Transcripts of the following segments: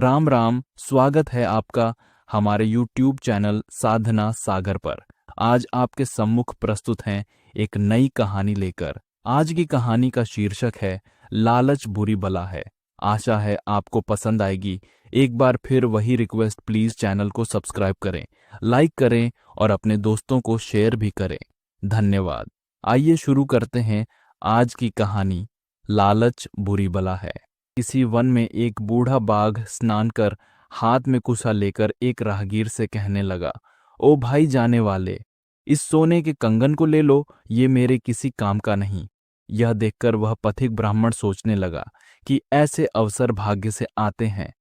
राम राम। स्वागत है आपका हमारे YouTube चैनल साधना सागर पर। आज आपके सम्मुख प्रस्तुत हैं एक नई कहानी लेकर। आज की कहानी का शीर्षक है लालच बुरी बला है। आशा है आपको पसंद आएगी। एक बार फिर वही रिक्वेस्ट, प्लीज चैनल को सब्सक्राइब करें, लाइक करें और अपने दोस्तों को शेयर भी करें। धन्यवाद। आइए शुरू करते हैं आज की कहानी, लालच बुरी बला है। किसी वन में एक बूढ़ा बाघ स्नान कर हाथ में कुसा लेकर एक राहगीर से कहने लगा, ओ भाई जाने वाले, इस सोने के कंगन को ले लो, ये मेरे किसी काम का नहीं। यह देखकर वह पथिक ब्राह्मण सोचने लगा कि ऐसे अवसर भाग्य से आते हैं,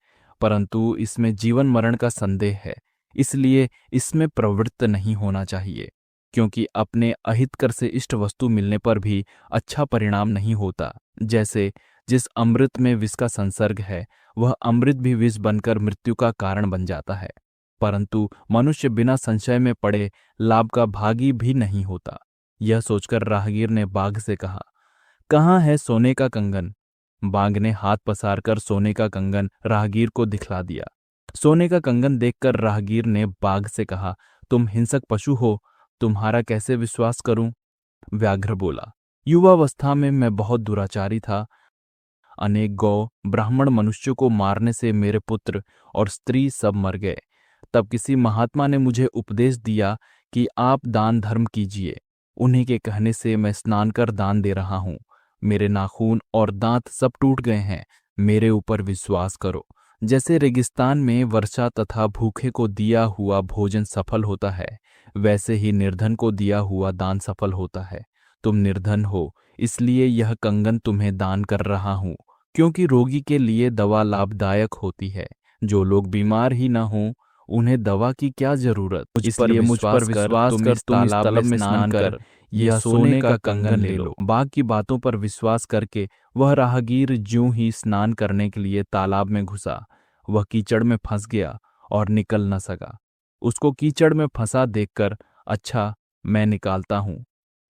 परंतु इसमें जीवन मरण का संदेह है, इसलिए इसमें प्रवृत्त नहीं होना चाहिए, क्योंकि अपने अहितकर से इष्ट वस्तु मिलने पर भी अच्छा परिणाम नहीं होता। जैसे जिस अमृत में विष का संसर्ग है, वह अमृत भी विष बनकर मृत्यु का कारण बन जाता है, परंतु मनुष्य बिना संशय में पड़े लाभ का भागी भी नहीं होता। यह सोचकर राहगीर ने बाघ से कहा, कहाँ है सोने का कंगन? बाघ ने हाथ पसारकर सोने का कंगन राहगीर को दिखला दिया। सोने का कंगन देखकर राहगीर ने बाघ से कहा, तुम हिंसक पशु हो, तुम्हारा कैसे विश्वास करूं? व्याघ्र बोला, युवावस्था में मैं बहुत दुराचारी था। अनेक गौ ब्राह्मण मनुष्यों को मारने से मेरे पुत्र और स्त्री सब मर गए। तब किसी महात्मा ने मुझे उपदेश दिया कि आप दान धर्म कीजिए। उन्हीं के कहने से मैं स्नान कर दान दे रहा हूं। मेरे नाखून और दांत सब टूट गए हैं, मेरे ऊपर विश्वास करो। जैसे रेगिस्तान में वर्षा तथा भूखे को दिया हुआ भोजन सफल होता है, वैसे ही निर्धन को दिया हुआ दान सफल होता है। तुम निर्धन हो, इसलिए यह कंगन तुम्हें दान कर रहा हूं, क्योंकि रोगी के लिए दवा लाभदायक होती है। जो लोग बीमार ही न हों, उन्हें दवा की क्या जरूरत? इसलिए मुझ पर विश्वास कर तुम इस तालाब में स्नान कर यह सोने का कंगन ले लो। बाघ की बातों पर विश्वास करके वह राहगीर ज्यों ही स्नान करने के लिए तालाब में घुसा, वह कीचड़ में फंस गया और निकल न सका। उसको कीचड़ में फंसा देखकर, अच्छा मैं निकालता हूं,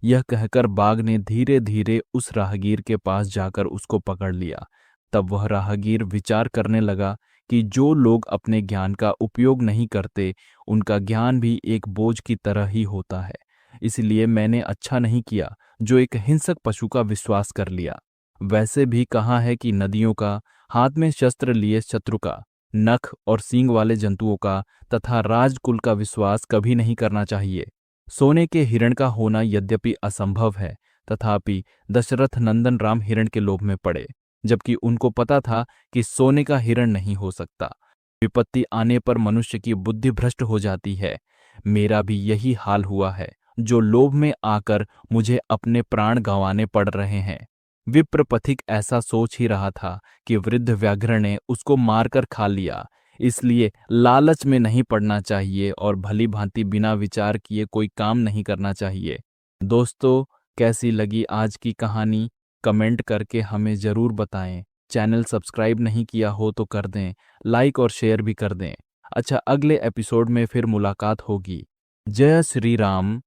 यह कहकर बाघ ने धीरे धीरे उस राहगीर के पास जाकर उसको पकड़ लिया। तब वह राहगीर विचार करने लगा कि जो लोग अपने ज्ञान का उपयोग नहीं करते, उनका ज्ञान भी एक बोझ की तरह ही होता है। इसलिए मैंने अच्छा नहीं किया जो एक हिंसक पशु का विश्वास कर लिया। वैसे भी कहा है कि नदियों का, हाथ में शस्त्र लिए शत्रु का, नख और सींग वाले जंतुओं का तथा राजकुल का विश्वास कभी नहीं करना चाहिए। सोने के हिरण का होना यद्यपि असंभव है, तथापि दशरथ नंदन राम हिरण के लोभ में पड़े, जबकि उनको पता था कि सोने का हिरण नहीं हो सकता। विपत्ति आने पर मनुष्य की बुद्धि भ्रष्ट हो जाती है। मेरा भी यही हाल हुआ है, जो लोभ में आकर मुझे अपने प्राण गंवाने पड़ रहे हैं। विप्र पथिक ऐसा सोच ही रहा था कि वृद्ध व्याघ्र ने उसको मारकर खा लिया। इसलिए लालच में नहीं पड़ना चाहिए और भली भांति बिना विचार किए कोई काम नहीं करना चाहिए। दोस्तों, कैसी लगी आज की कहानी? कमेंट करके हमें जरूर बताएं। चैनल सब्सक्राइब नहीं किया हो तो कर दें, लाइक और शेयर भी कर दें। अच्छा, अगले एपिसोड में फिर मुलाकात होगी। जय श्री राम।